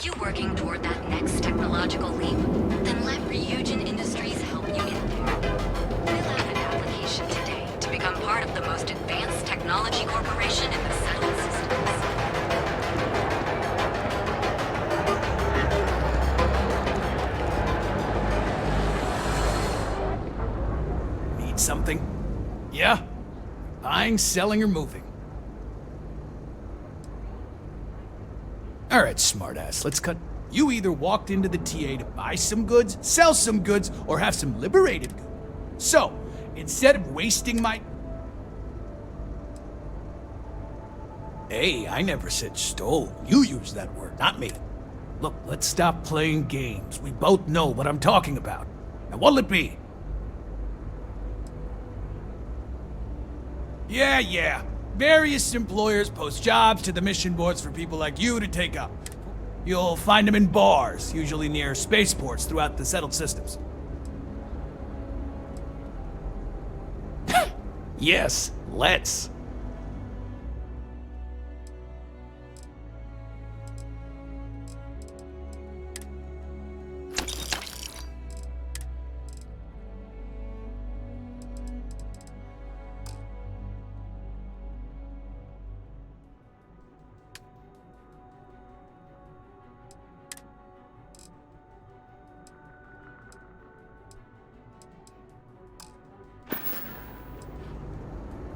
you working toward that next technological leap? Then let Ryujin Industries help you get there. Fill out an application today to become part of the most advanced technology corporation in the settled systems. Need something? Yeah? Buying, selling, or moving? Alright, smartass, let's cut. You either walked into the TA to buy some goods, sell some goods, or have some liberated goods. So, instead of wasting my... Hey, I never said stole. You used that word, not me. Look, let's stop playing games. We both know what I'm talking about. Now, what'll it be? Yeah. Various employers post jobs to the mission boards for people like you to take up. You'll find them in bars, usually near spaceports throughout the settled systems. Yes, let's.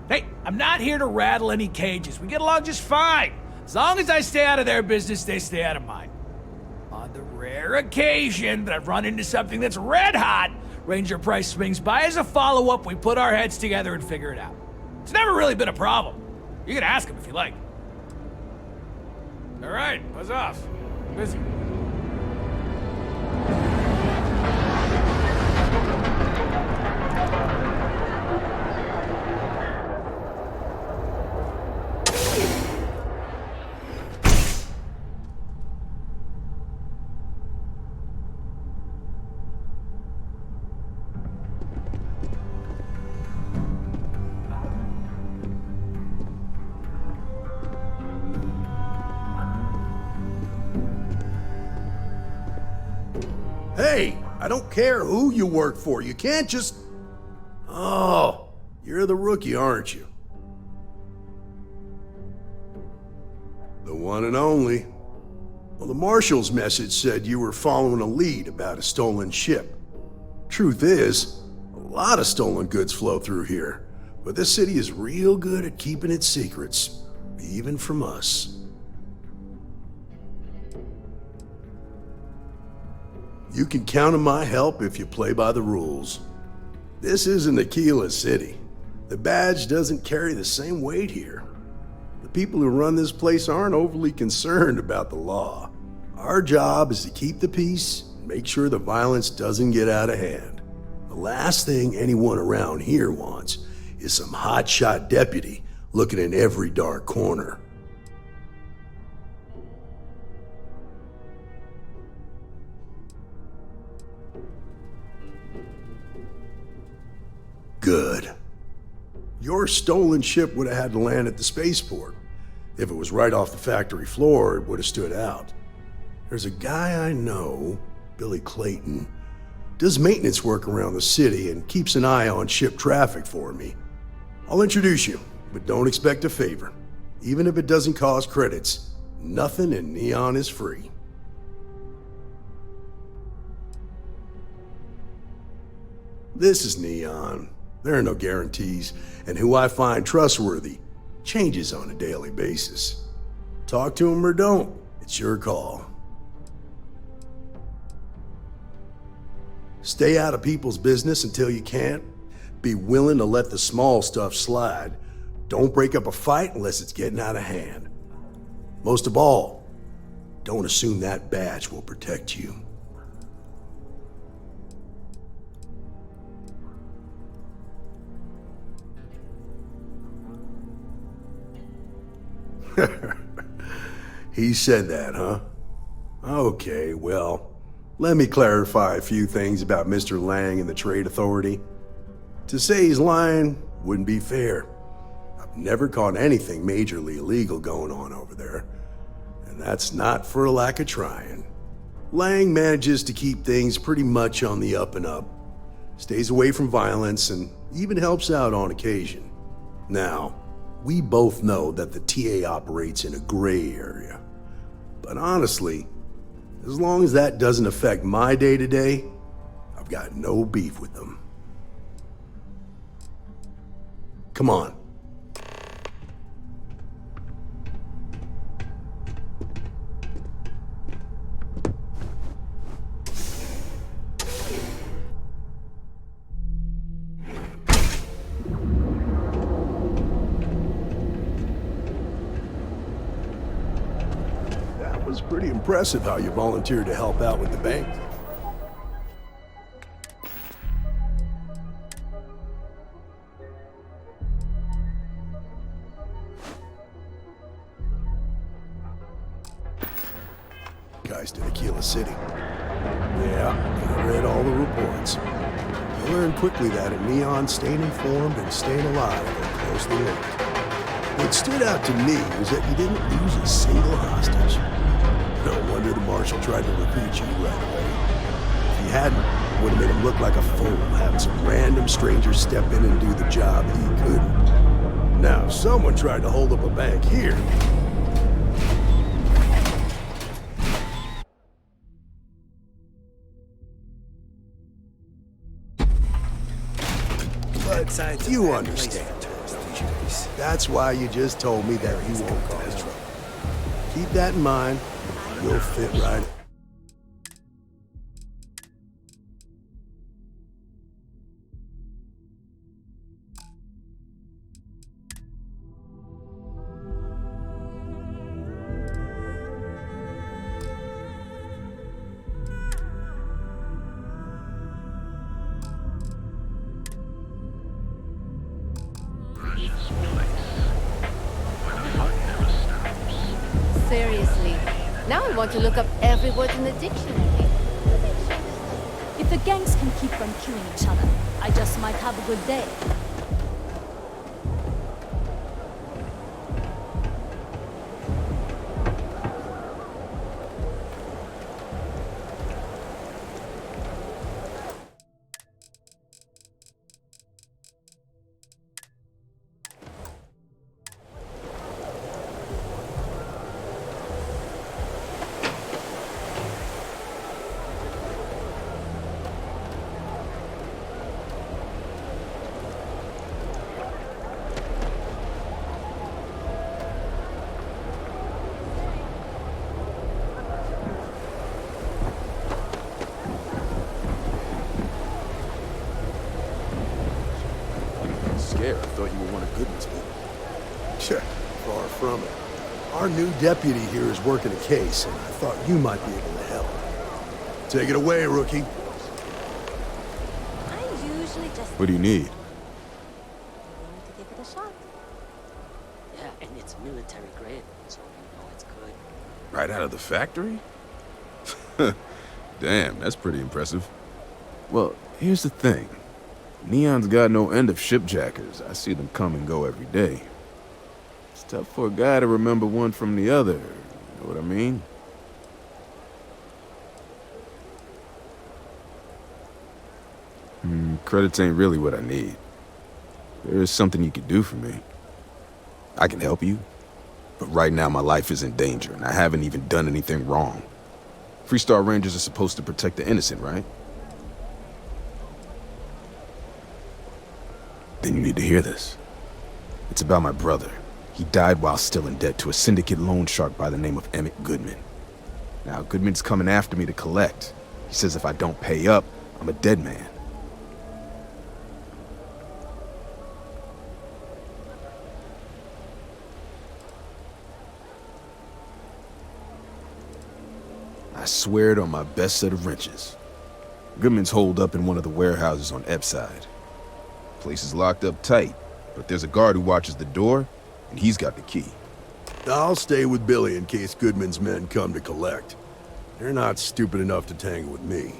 Hey, I'm not here to rattle any cages. We get along just fine. As long as I stay out of their business, they stay out of mine. On the rare occasion that I've run into something that's red hot, Ranger Price swings by as a follow-up, we put our heads together and figure it out. It's never really been a problem. You can ask him if you like. All right, buzz off. I'm busy. Hey, I don't care who you work for. You can't just... Oh, you're the rookie, aren't you? The one and only. Well, the marshal's message said you were following a lead about a stolen ship. Truth is, a lot of stolen goods flow through here, but this city is real good at keeping its secrets, even from us. You can count on my help if you play by the rules. This isn't Aquila City. The badge doesn't carry the same weight here. The people who run this place aren't overly concerned about the law. Our job is to keep the peace and make sure the violence doesn't get out of hand. The last thing anyone around here wants is some hotshot deputy looking in every dark corner. Good. Your stolen ship would have had to land at the spaceport. If it was right off the factory floor, it would have stood out. There's a guy I know, Billy Clayton, does maintenance work around the city and keeps an eye on ship traffic for me. I'll introduce you, but don't expect a favor. Even if it doesn't cost credits, nothing in Neon is free. This is Neon. There are no guarantees, and who I find trustworthy changes on a daily basis. Talk to him or don't, it's your call. Stay out of people's business until you can't. Be willing to let the small stuff slide. Don't break up a fight unless it's getting out of hand. Most of all, don't assume that badge will protect you. He said that, huh? Okay, well, let me clarify a few things about Mr. Lang and the Trade Authority. To say he's lying wouldn't be fair. I've never caught anything majorly illegal going on over there. And that's not for a lack of trying. Lang manages to keep things pretty much on the up and up, stays away from violence, and even helps out on occasion. Now, we both know that the TA operates in a gray area. But honestly, as long as that doesn't affect my day-to-day, I've got no beef with them. Come on. That was pretty impressive how you volunteered to help out with the bank. Guys to Aquila City. Yeah, I read all the reports. I learned quickly that a Neon staying informed and staying alive are closely linked. What stood out to me was that you didn't lose a single hostage. No wonder the Marshal tried to recruit you right away. If he hadn't, it would have made him look like a fool, having some random stranger step in and do the job he couldn't. Now, if someone tried to hold up a bank here, but you understand, don't you? That's why you just told me that you won't cause trouble. Keep that in mind. You'll fit right in. Seriously, now I want to look up every word in the dictionary. If the gangs can keep from killing each other, I just might have a good day. Scared. I thought you were one of Goodman's people. Sure, far from it. Our new deputy here is working a case, and I thought you might be able to help. Take it away, rookie. I usually just... What do you need? willing to give it a shot. Yeah, and it's military grade, so you know it's good. Right out of the factory? Damn, that's pretty impressive. Well, here's the thing. Neon's got no end of shipjackers. I see them come and go every day. It's tough for a guy to remember one from the other. You know what I mean? Credits ain't really what I need. There is something you could do for me. I can help you, but right now my life is in danger, and I haven't even done anything wrong. Freestar Rangers are supposed to protect the innocent, right? Then you need to hear this. It's about my brother. He died while still in debt to a syndicate loan shark by the name of Emmett Goodman. Now, Goodman's coming after me to collect. He says if I don't pay up, I'm a dead man. I swear it on my best set of wrenches. Goodman's holed up in one of the warehouses on Epside. Place is locked up tight, but there's a guard who watches the door, and he's got the key. I'll stay with Billy in case Goodman's men come to collect. They're not stupid enough to tangle with me.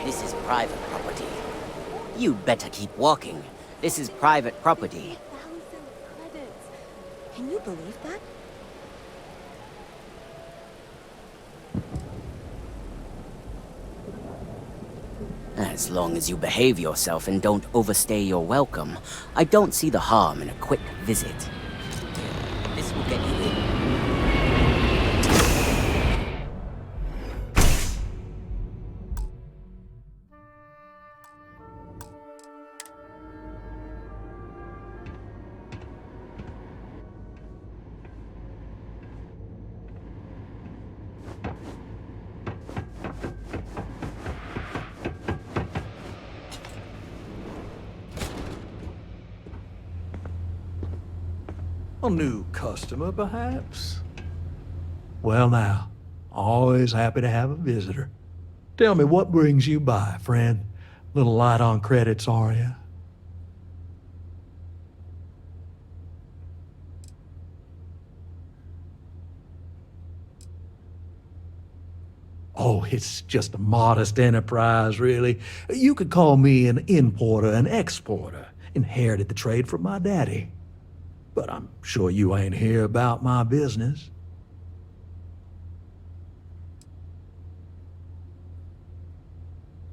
This is private property. You'd better keep walking. This is private property. 1,000 credits. Can you believe that? As long as you behave yourself and don't overstay your welcome, I don't see the harm in a quick visit. This will get you in. A new customer, perhaps? Well now, always happy to have a visitor. Tell me, what brings you by, friend? Little light on credits, are you? Oh, it's just a modest enterprise, really. You could call me an importer and exporter. Inherited the trade from my daddy. But I'm sure you ain't here about my business.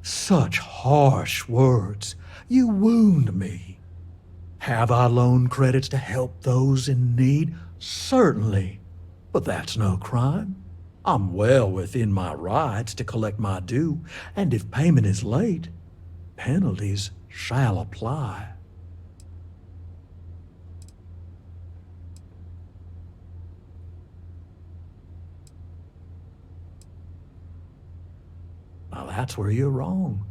Such harsh words. You wound me. Have I loaned credits to help those in need? Certainly. But that's no crime. I'm well within my rights to collect my due, and if payment is late, penalties shall apply. Now that's where you're wrong.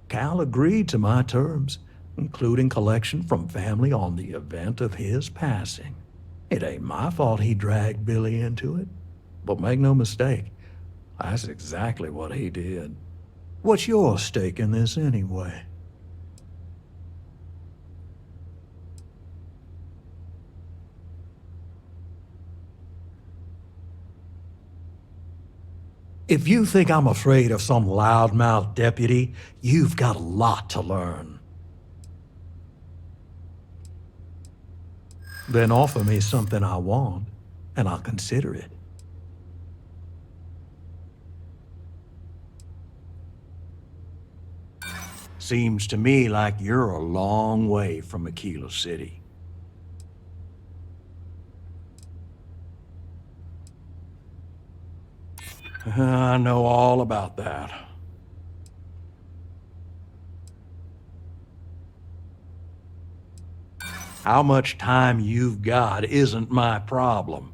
Cal agreed to my terms, including collection from family on the event of his passing. It ain't my fault he dragged Billy into it, but make no mistake, that's exactly what he did. What's your stake in this anyway? If you think I'm afraid of some loudmouth deputy, you've got a lot to learn. Then offer me something I want, and I'll consider it. Seems to me like you're a long way from Aquila City. I know all about that. How much time you've got isn't my problem.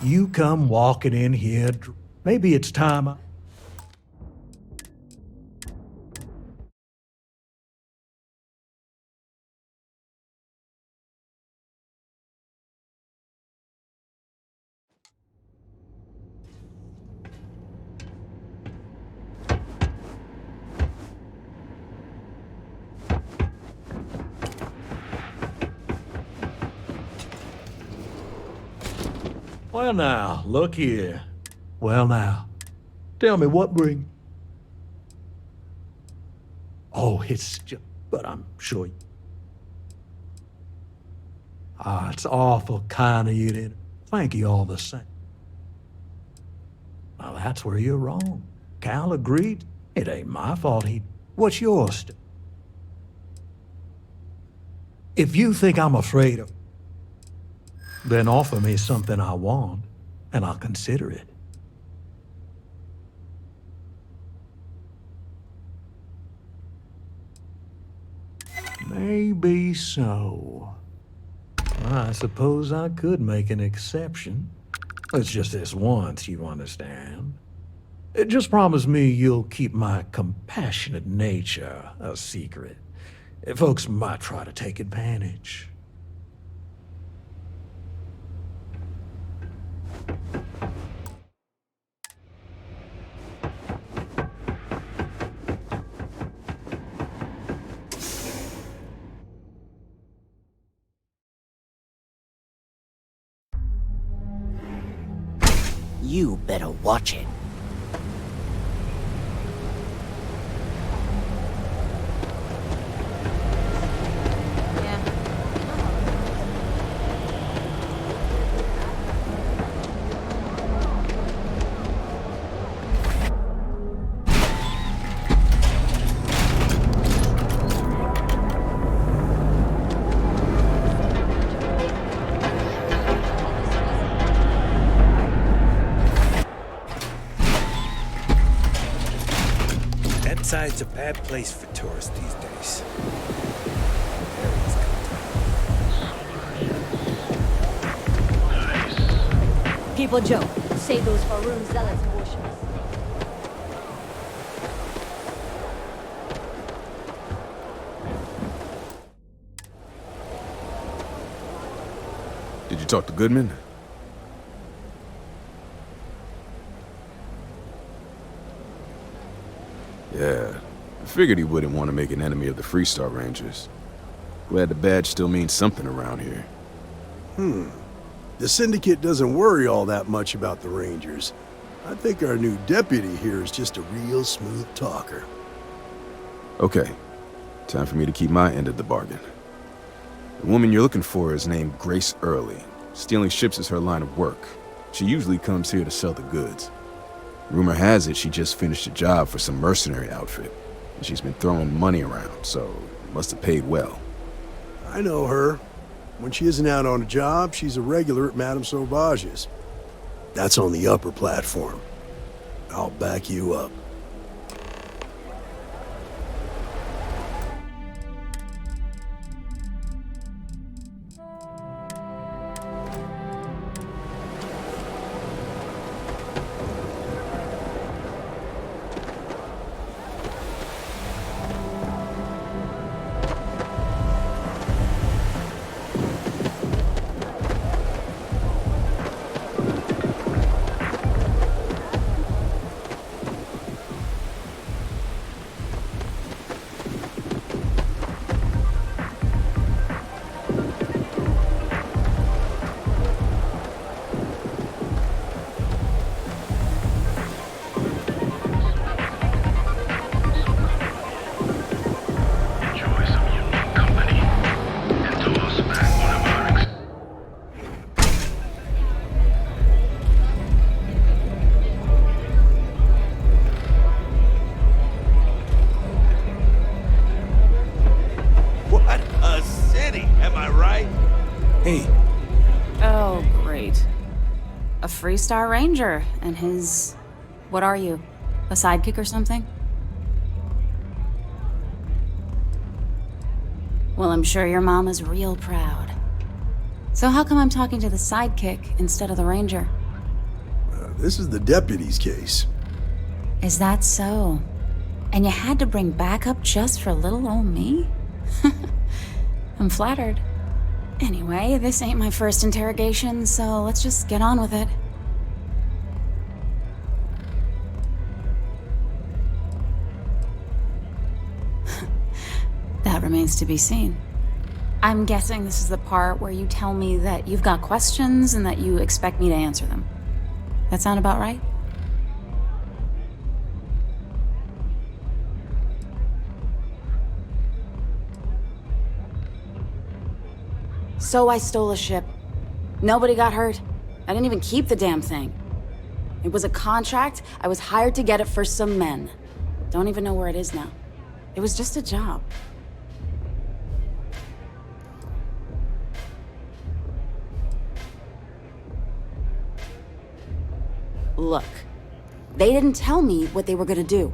You come walking in here, maybe it's time I... Well now, look here. Well now, tell me what bring... Oh, it's just... But I'm sure... Ah, it's awful kind of you to... Thank you all the same. Now that's where you're wrong. Cal agreed. It ain't my fault he... What's yours? If you think I'm afraid of... Then offer me something I want, and I'll consider it. Maybe so. I suppose I could make an exception. It's just this once, you understand. Just promise me you'll keep my compassionate nature a secret. Folks might try to take advantage. You better watch it. Inside's a bad place for tourists these days. People joke. Say those Faroon zealots worship us. Did you talk to Goodman? Yeah, I figured he wouldn't want to make an enemy of the Freestar Rangers. Glad the badge still means something around here. The Syndicate doesn't worry all that much about the Rangers. I think our new deputy here is just a real smooth talker. Okay, time for me to keep my end of the bargain. The woman you're looking for is named Grace Early. Stealing ships is her line of work. She usually comes here to sell the goods. Rumor has it she just finished a job for some mercenary outfit, and she's been throwing money around, so must have paid well. I know her. When she isn't out on a job, she's a regular at Madame Sauvage's. That's on the upper platform. I'll back you up. Hey, Oh, great. A Freestar Ranger and his... What are you? A sidekick or something? Well, I'm sure your mom is real proud. So how come I'm talking to the sidekick instead of the Ranger? This is the deputy's case. Is that so? And you had to bring backup just for little old me? I'm flattered. Anyway, this ain't my first interrogation, so let's just get on with it. That remains to be seen. I'm guessing this is the part where you tell me that you've got questions and that you expect me to answer them. That sound about right? So I stole a ship. Nobody got hurt. I didn't even keep the damn thing. It was a contract. I was hired to get it for some men. Don't even know where it is now. It was just a job. Look, they didn't tell me what they were gonna do.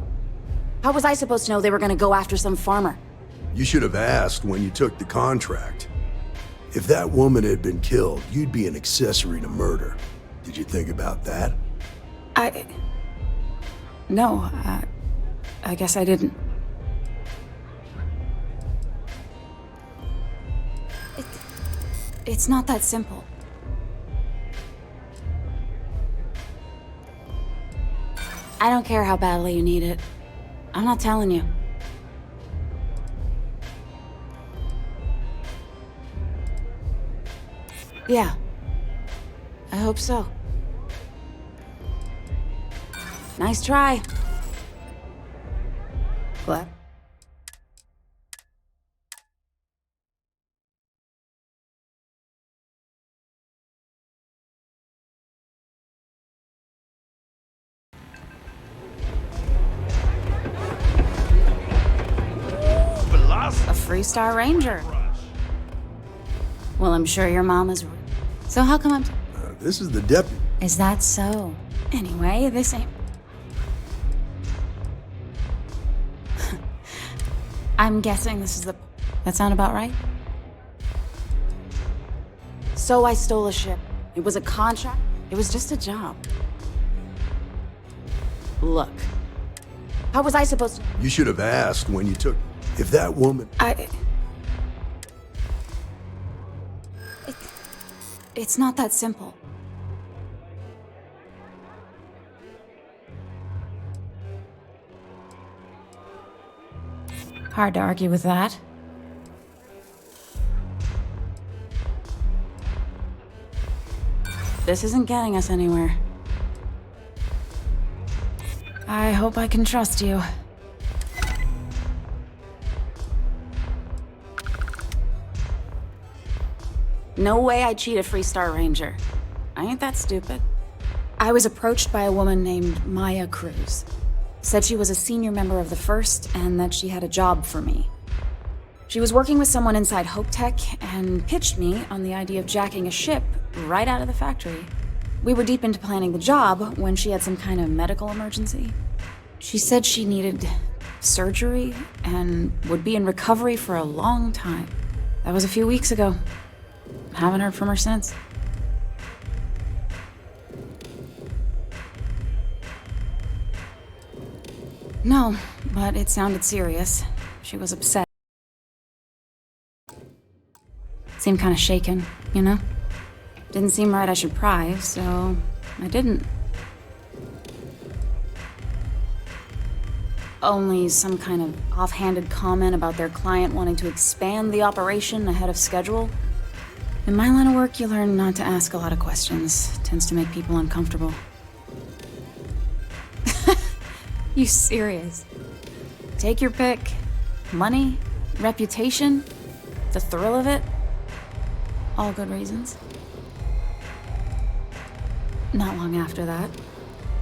How was I supposed to know they were gonna go after some farmer? You should have asked when you took the contract. If that woman had been killed, you'd be an accessory to murder. Did you think about that? No, I guess I didn't. It's not that simple. I don't care how badly you need it. I'm not telling you. Yeah. I hope so. Nice try. Glad. A Freestar Ranger. Well, I'm sure your mom is... So how come I'm... This is the deputy. Is that so? Anyway, this ain't... I'm guessing this is the... That sound about right? So I stole a ship. It was a contract. It was just a job. Look. How was I supposed to... You should have asked when you took... If that woman... It's not that simple. Hard to argue with that. This isn't getting us anywhere. I hope I can trust you. No way I'd cheat a Freestar Ranger. I ain't that stupid. I was approached by a woman named Maya Cruz. Said she was a senior member of the First and that she had a job for me. She was working with someone inside Hope Tech and pitched me on the idea of jacking a ship right out of the factory. We were deep into planning the job when she had some kind of medical emergency. She said she needed surgery and would be in recovery for a long time. That was a few weeks ago. Haven't heard from her since. No, but it sounded serious. She was upset. Seemed kind of shaken, you know? Didn't seem right I should pry, so I didn't. Only some kind of offhanded comment about their client wanting to expand the operation ahead of schedule. In my line of work, you learn not to ask a lot of questions. It tends to make people uncomfortable. You serious? Take your pick. Money, reputation, the thrill of it. All good reasons. Not long after that,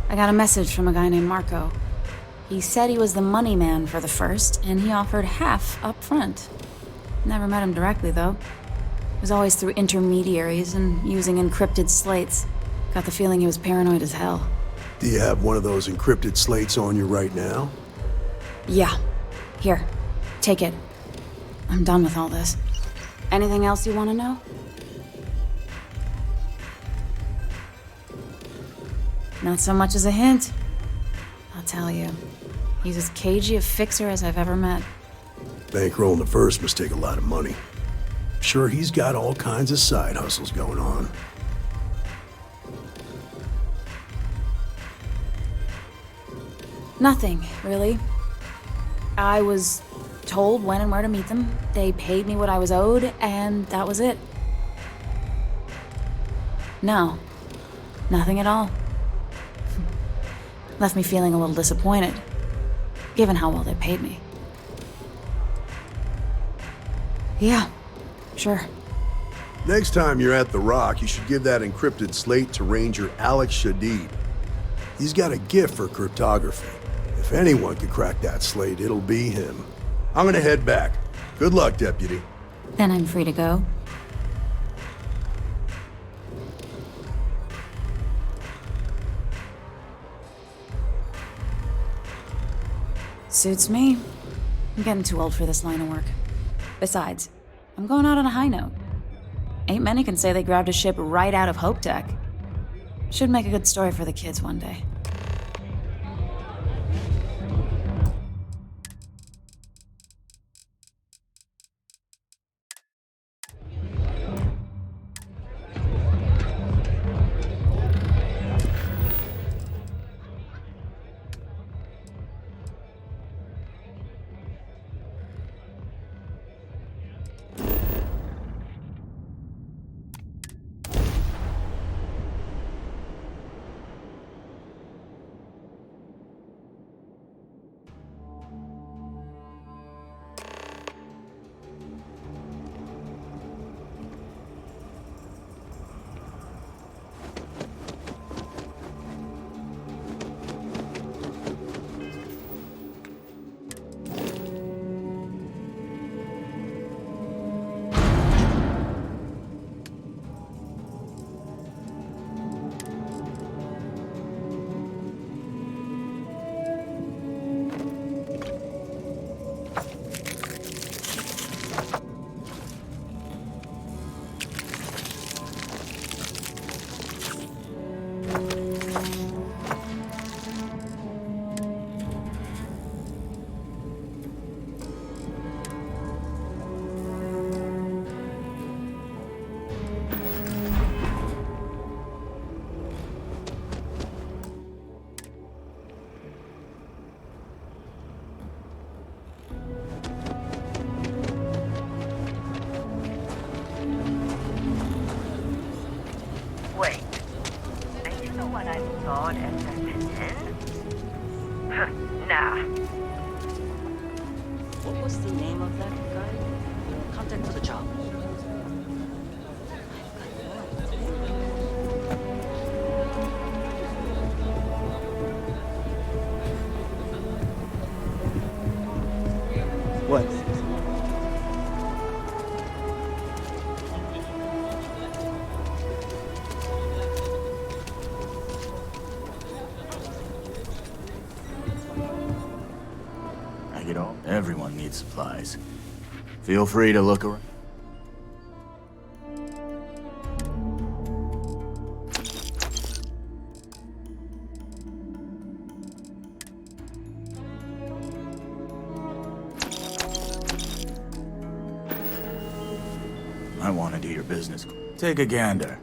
I got a message from a guy named Marco. He said he was the money man for the First, and he offered half up front. Never met him directly, though. It was always through intermediaries and using encrypted slates. Got the feeling he was paranoid as hell. Do you have one of those encrypted slates on you right now? Yeah. Here. Take it. I'm done with all this. Anything else you want to know? Not so much as a hint. I'll tell you. He's as cagey a fixer as I've ever met. Bankrolling the First must take a lot of money. Sure, he's got all kinds of side hustles going on. Nothing, really. I was told when and where to meet them. They paid me what I was owed, and that was it. No. Nothing at all. Left me feeling a little disappointed, given how well they paid me. Yeah, sure. Next time you're at the Rock, you should give that encrypted slate to Ranger Alex Shadid. He's got a gift for cryptography. If anyone could crack that slate, it'll be him. I'm gonna head back. Good luck, Deputy. Then I'm free to go. Suits me. I'm getting too old for this line of work. Besides, I'm going out on a high note. Ain't many can say they grabbed a ship right out of Hope Tech. Should make a good story for the kids one day. Nah. What was the name of that guy? Contact for the job. What? I get all. Everyone needs supplies. Feel free to look around. I want to do your business. Take a gander.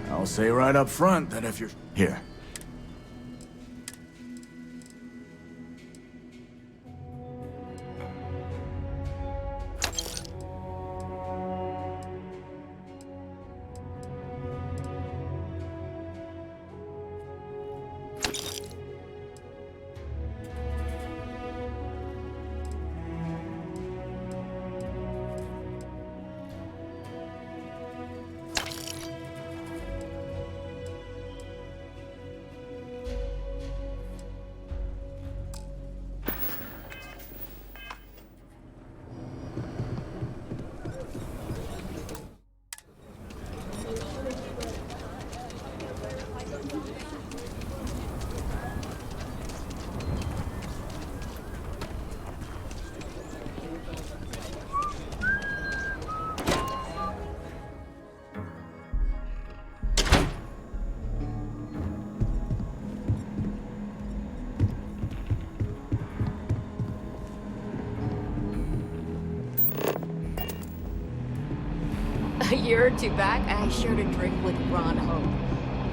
I'll say right up front that if you're... Here. A year or two back, I shared a drink with Ron Hope.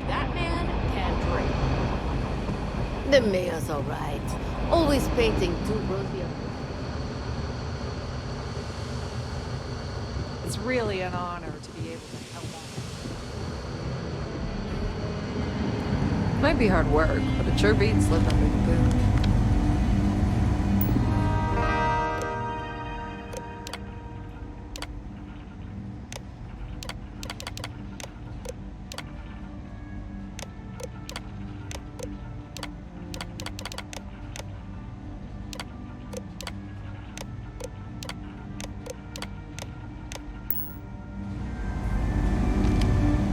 That man can drink. The mayor's alright. Always painting too rosy a It's really an honor to be able to help out. Might be hard work, but it sure beats living under the boot.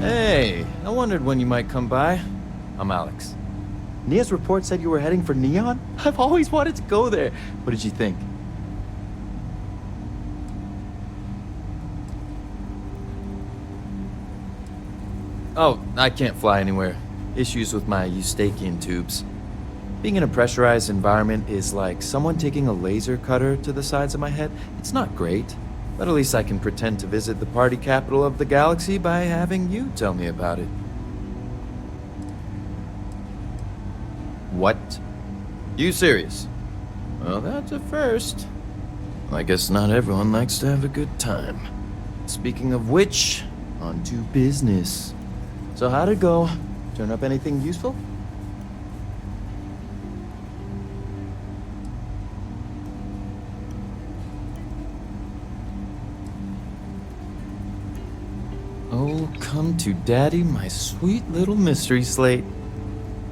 Hey, I wondered when you might come by. I'm Alex. Nia's report said you were heading for Neon? I've always wanted to go there. What did you think? Oh, I can't fly anywhere. Issues with my eustachian tubes. Being in a pressurized environment is like someone taking a laser cutter to the sides of my head. It's not great, but at least I can pretend to visit the party capital of the galaxy by having you tell me about it. What? You serious? Well, that's a first. I guess not everyone likes to have a good time. Speaking of which, on to business. So how'd it go? Turn up anything useful? Oh, come to daddy, my sweet little mystery slate.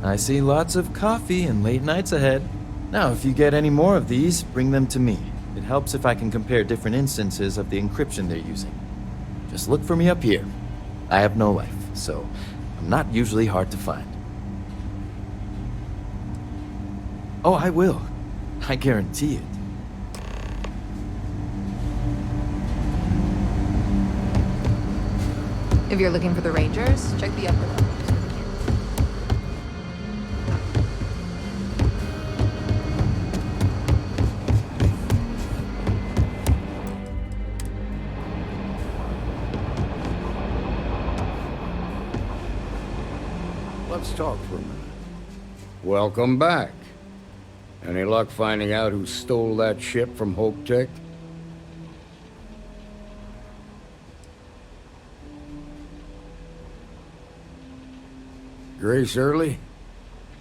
I see lots of coffee and late nights ahead. Now, if you get any more of these, bring them to me. It helps if I can compare different instances of the encryption they're using. Just look for me up here. I have no life, so I'm not usually hard to find. Oh, I will. I guarantee it. If you're looking for the Rangers, check the upper levels. Let's talk for a minute. Welcome back. Any luck finding out who stole that ship from Hope Tech? Grace Early?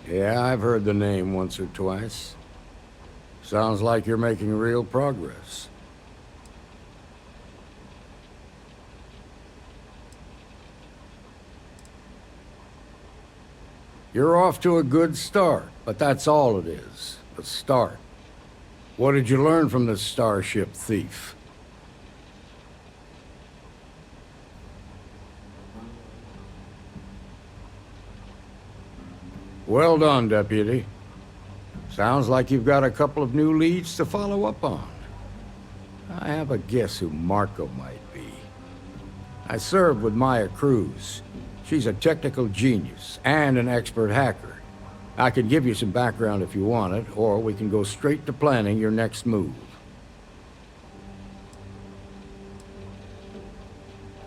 Yeah, I've heard the name once or twice. Sounds like you're making real progress. You're off to a good start, but that's all it is. A start. What did you learn from this starship thief? Well done, Deputy. Sounds like you've got a couple of new leads to follow up on. I have a guess who Marco might be. I served with Maya Cruz. She's a technical genius and an expert hacker. I can give you some background if you want it, or we can go straight to planning your next move.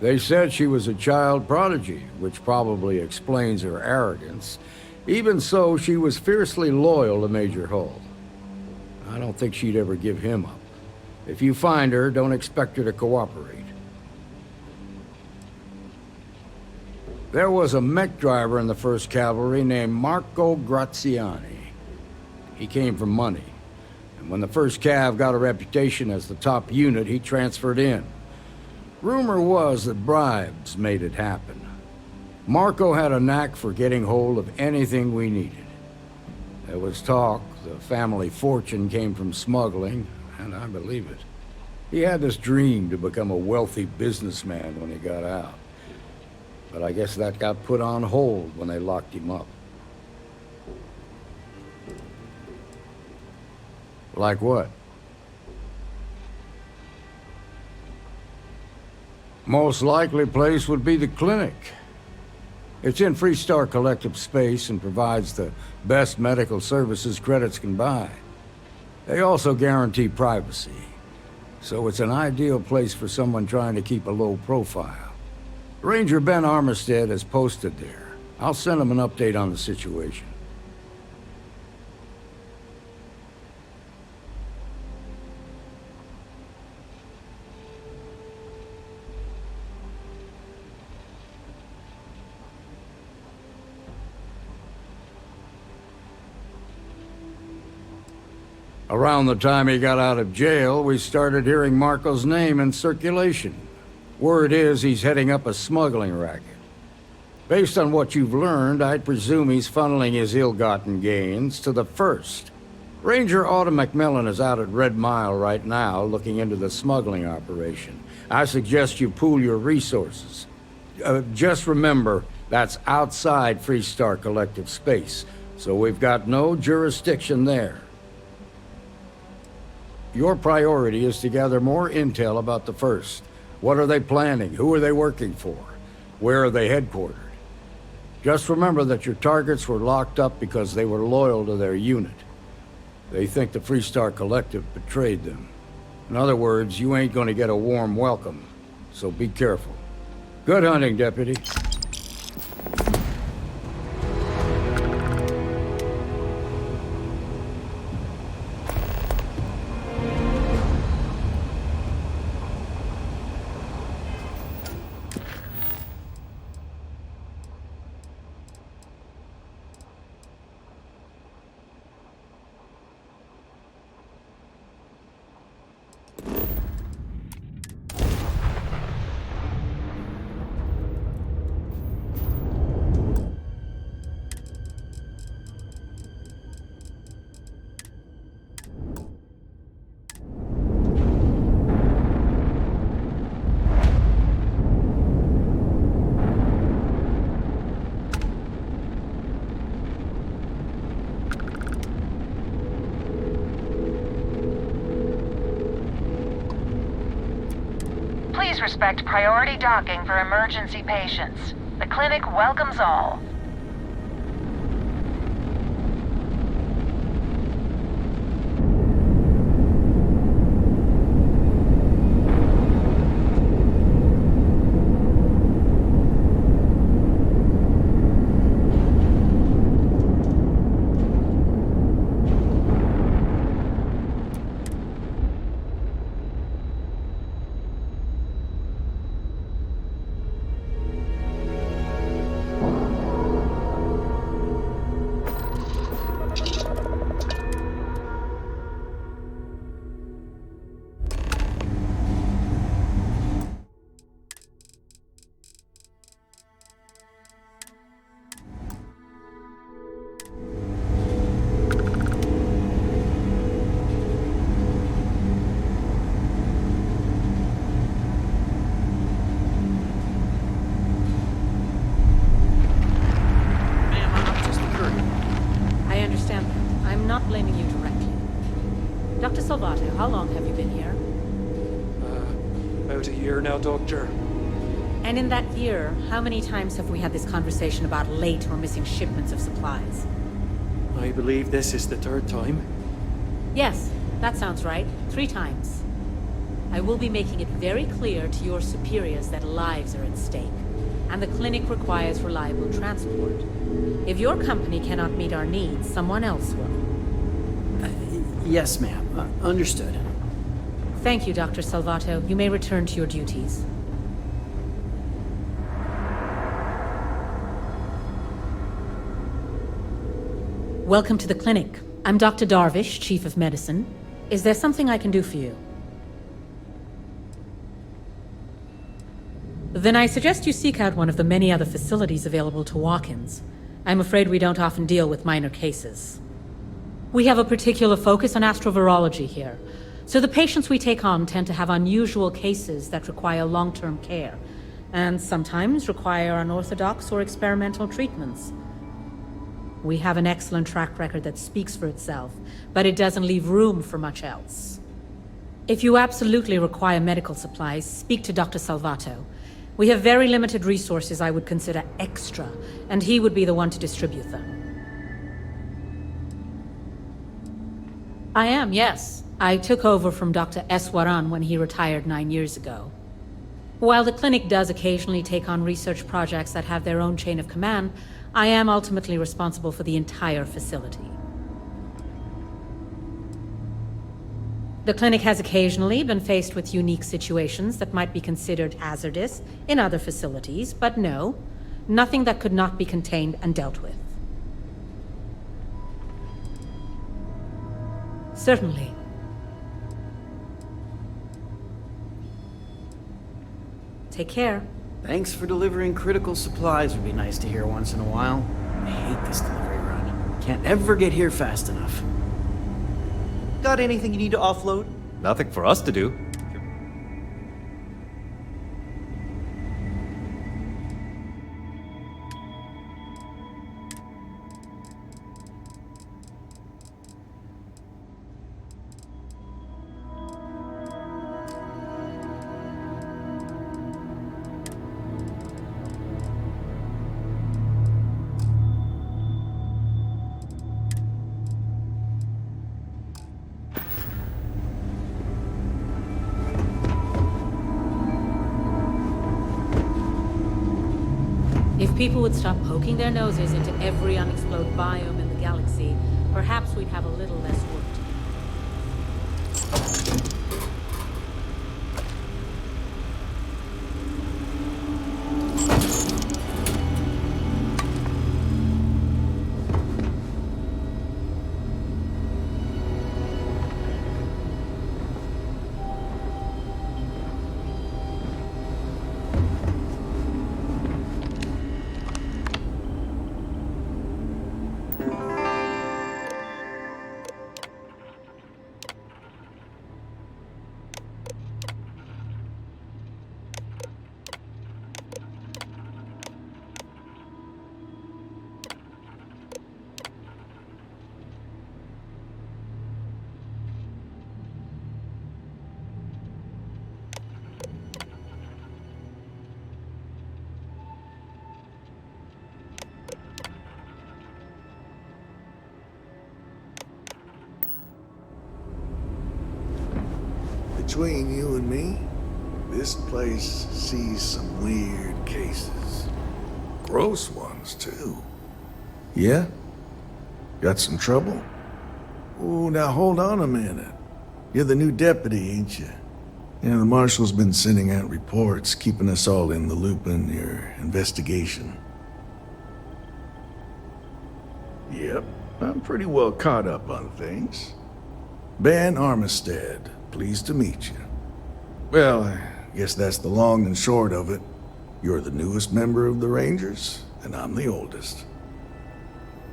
They said she was a child prodigy, which probably explains her arrogance. Even so, she was fiercely loyal to Major Hull. I don't think she'd ever give him up. If you find her, don't expect her to cooperate. There was a mech driver in the 1st Cavalry named Marco Graziani. He came from money, and when the 1st Cav got a reputation as the top unit, he transferred in. Rumor was that bribes made it happen. Marco had a knack for getting hold of anything we needed. There was talk the family fortune came from smuggling, and I believe it. He had this dream to become a wealthy businessman when he got out. But I guess that got put on hold when they locked him up. Like what? Most likely place would be the clinic. It's in Freestar Collective space and provides the best medical services credits can buy. They also guarantee privacy, so it's an ideal place for someone trying to keep a low profile. Ranger Ben Armistead is posted there. I'll send him an update on the situation. Around the time he got out of jail, we started hearing Marco's name in circulation. Word is he's heading up a smuggling racket. Based on what you've learned, I'd presume he's funneling his ill-gotten gains to the 1st. Ranger Autumn McMillan is out at Red Mile right now, looking into the smuggling operation. I suggest you pool your resources. Just remember, that's outside Freestar Collective space, so we've got no jurisdiction there. Your priority is to gather more intel about the 1st. What are they planning? Who are they working for? Where are they headquartered? Just remember that your targets were locked up because they were loyal to their unit. They think the Freestar Collective betrayed them. In other words, you ain't gonna get a warm welcome, so be careful. Good hunting, Deputy. Please respect priority docking for emergency patients. The clinic welcomes all. Not blaming you directly. Dr. Salvato, how long have you been here? About a year now, Doctor. And in that year, how many times have we had this conversation about late or missing shipments of supplies? I believe this is the third time. Yes, that sounds right. 3 times. I will be making it very clear to your superiors that lives are at stake, and the clinic requires reliable transport. If your company cannot meet our needs, someone else will. Yes, ma'am. Understood. Thank you, Dr. Salvato. You may return to your duties. Welcome to the clinic. I'm Dr. Darvish, Chief of Medicine. Is there something I can do for you? Then I suggest you seek out one of the many other facilities available to walk-ins. I'm afraid we don't often deal with minor cases. We have a particular focus on astrovirology here, so the patients we take on tend to have unusual cases that require long-term care, and sometimes require unorthodox or experimental treatments. We have an excellent track record that speaks for itself, but it doesn't leave room for much else. If you absolutely require medical supplies, speak to Dr. Salvato. We have very limited resources I would consider extra, and he would be the one to distribute them. I am, yes. I took over from Dr. Eswaran when he retired 9 years ago. While the clinic does occasionally take on research projects that have their own chain of command, I am ultimately responsible for the entire facility. The clinic has occasionally been faced with unique situations that might be considered hazardous in other facilities, but no, nothing that could not be contained and dealt with. Certainly. Take care. Thanks for delivering critical supplies would be nice to hear once in a while. I hate this delivery run. Can't ever get here fast enough. Got anything you need to offload? Nothing for us to do. If people would stop poking their noses into every unexplored biome in the galaxy, perhaps we'd have a little less work to do. between you and me, this place sees some weird cases. Gross ones, too. Yeah? Got some trouble? Oh, now hold on a minute. You're the new deputy, ain't you? Yeah, the marshal's been sending out reports, keeping us all in the loop in your investigation. Yep, I'm pretty well caught up on things. Ben Armistead, pleased to meet you. Well, I guess that's the long and short of it. You're the newest member of the Rangers, and I'm the oldest.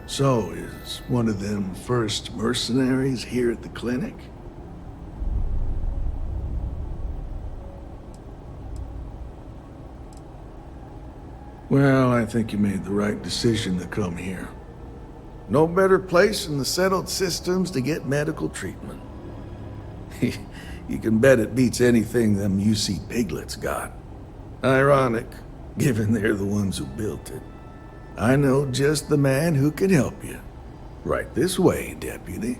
So, is one of them first mercenaries here at the clinic? Well, I think you made the right decision to come here. No better place in the settled systems to get medical treatment. You can bet it beats anything them UC piglets got. Ironic, given they're the ones who built it. I know just the man who can help you. Right this way, Deputy.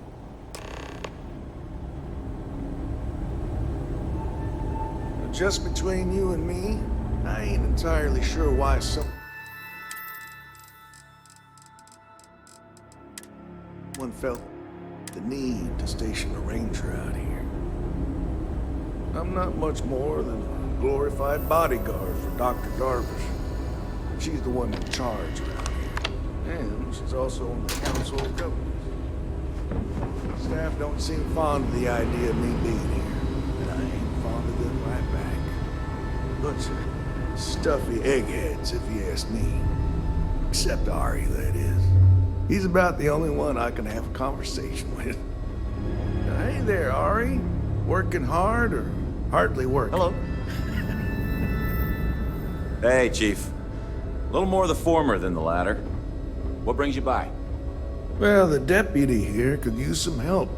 Just between you and me, I ain't entirely sure why someone felt the need to station a ranger out here. I'm not much more than a glorified bodyguard for Dr. Darvish. She's the one in charge around here. And she's also on the Council of Governors. Staff don't seem fond of the idea of me being here, and I ain't fond of them right back. Bunch of stuffy eggheads, if you ask me. Except Ari, that is. He's about the only one I can have a conversation with. Hey there, Ari. Working hard or hardly working? Hello. Hey, Chief. A little more the former than the latter. What brings you by? Well, the deputy here could use some help.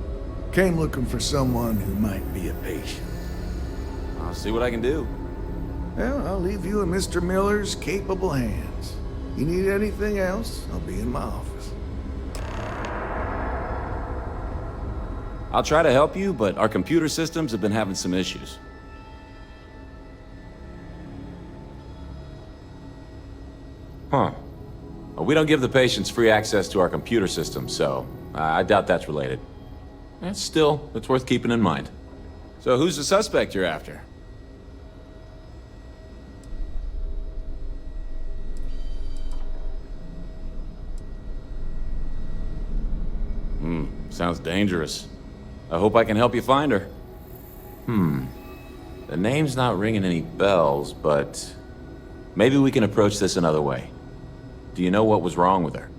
Came looking for someone who might be a patient. I'll see what I can do. Well, I'll leave you in Mr. Miller's capable hands. You need anything else, I'll be in my office. I'll try to help you, but our computer systems have been having some issues. Huh. Well, we don't give the patients free access to our computer systems, so I doubt that's related. Still, it's worth keeping in mind. So who's the suspect you're after? Sounds dangerous. I hope I can help you find her. The name's not ringing any bells, but maybe we can approach this another way. Do you know what was wrong with her?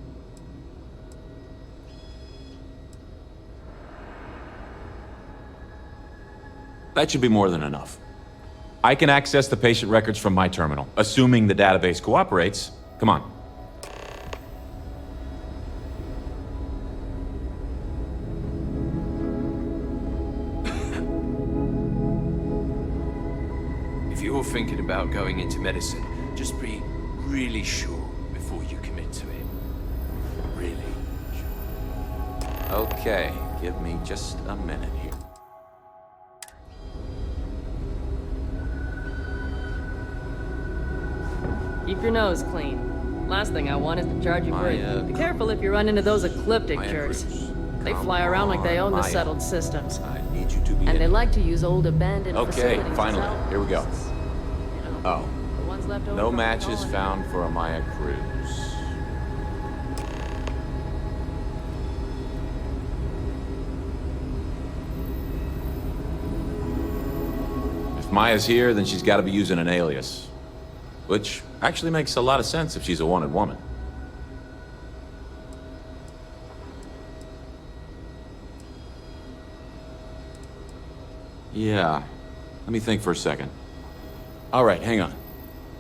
That should be more than enough. I can access the patient records from my terminal, assuming the database cooperates. Come on. If you're thinking about going into medicine, just be really sure before you commit to it. Really sure. Okay, give me just a minute here. Keep your nose clean. Last thing I want is to charge you for it. Be careful if you run into those ecliptic jerks. They fly around like they own the settled systems. I need you to be. And they like to use old abandoned facilities. Okay, finally. Here we go. Oh. The ones left over No from the matches colony. found for a Maya cruise. If Maya's here, then she's got to be using an alias. Which actually makes a lot of sense if she's a wanted woman. Yeah. Let me think for a second. All right, hang on.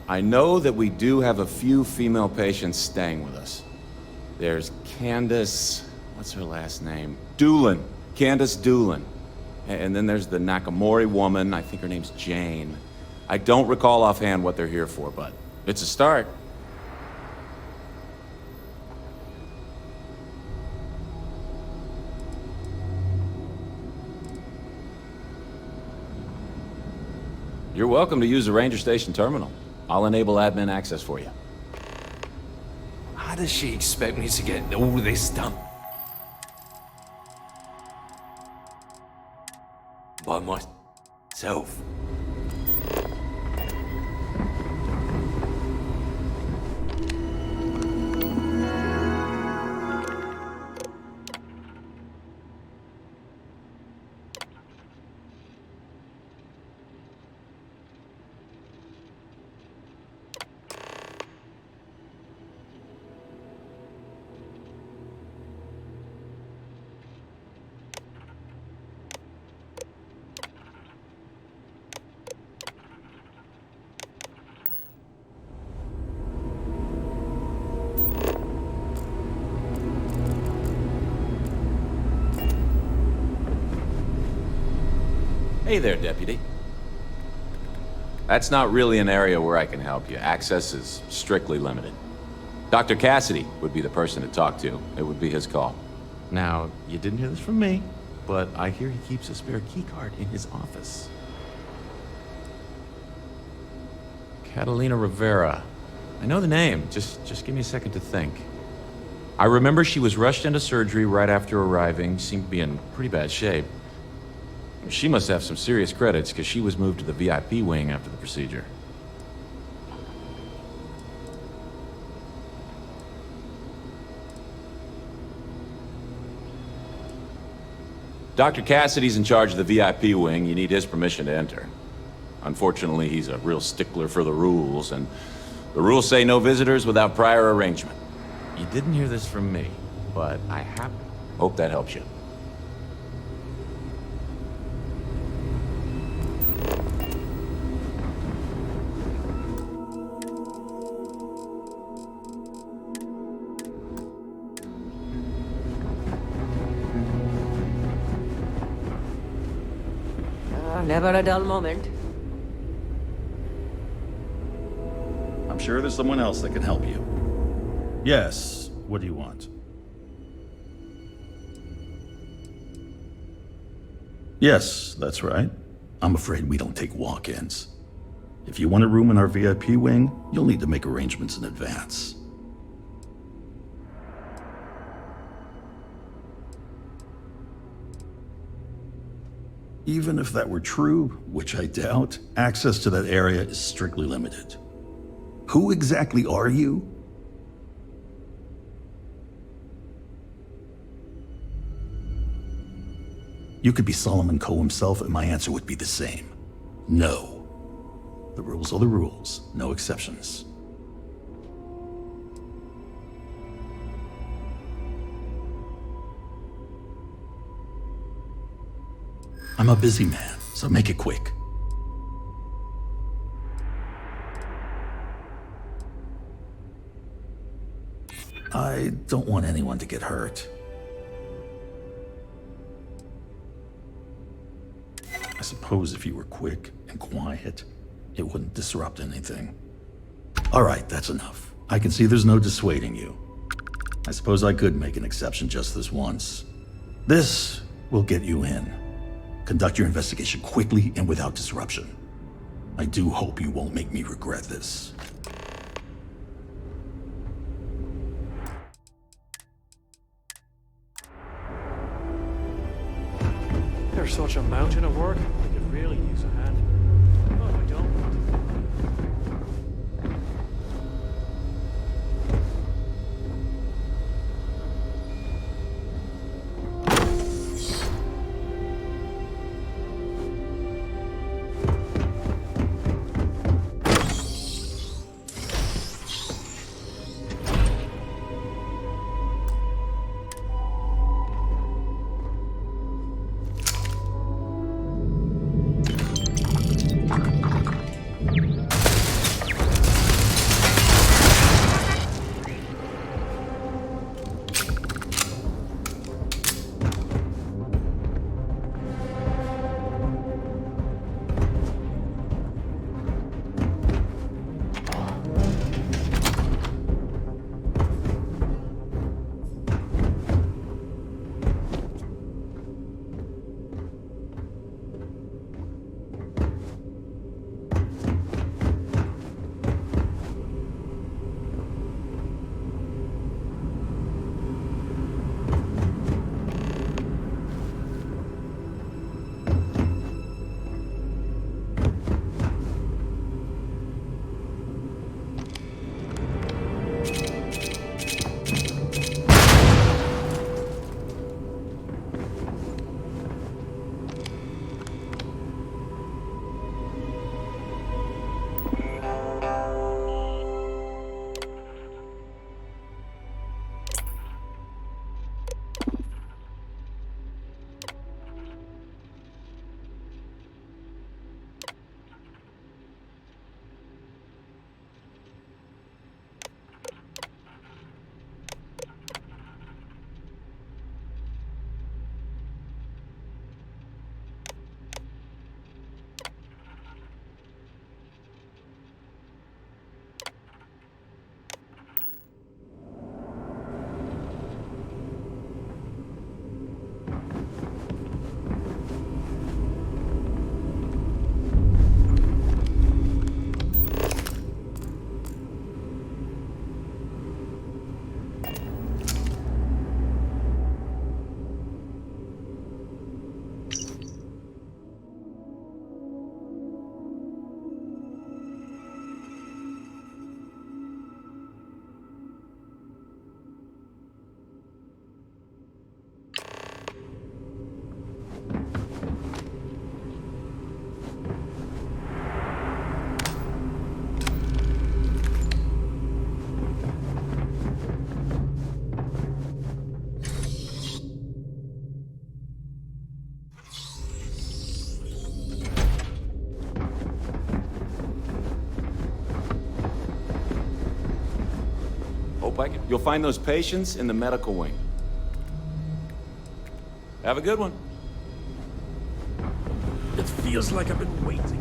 I know that we do have a few female patients staying with us. There's Candace... what's her last name? Doolin. Candace Doolin. And then there's the Nakamori woman. I think her name's Jane. I don't recall offhand what they're here for, but it's a start. You're welcome to use the Ranger Station terminal. I'll enable admin access for you. How does she expect me to get all this done? By myself. Hey there, Deputy. That's not really an area where I can help you. Access is strictly limited. Dr. Cassidy would be the person to talk to. It would be his call. Now, you didn't hear this from me, but I hear he keeps a spare keycard in his office. Catalina Rivera. I know the name. Just give me a second to think. I remember she was rushed into surgery right after arriving. Seemed to be in pretty bad shape. She must have some serious credits, because she was moved to the VIP wing after the procedure. Dr. Cassidy's in charge of the VIP wing. You need his permission to enter. Unfortunately, he's a real stickler for the rules, and the rules say no visitors without prior arrangement. You didn't hear this from me, but I have... Hope that helps you. Never a dull moment. I'm sure there's someone else that can help you. Yes, what do you want? Yes, that's right. I'm afraid we don't take walk-ins. If you want a room in our VIP wing, you'll need to make arrangements in advance. Even if that were true, which I doubt, access to that area is strictly limited. Who exactly are you? You could be Solomon Coe himself, and my answer would be the same. No. The rules are the rules, no exceptions. I'm a busy man, so make it quick. I don't want anyone to get hurt. I suppose if you were quick and quiet, it wouldn't disrupt anything. All right, that's enough. I can see there's no dissuading you. I suppose I could make an exception just this once. This will get you in. Conduct your investigation quickly and without disruption. I do hope you won't make me regret this. There's such a mountain of work. I could really use a hand. Oh, I don't. You'll find those patients in the medical wing. Have a good one. It feels like I've been waiting.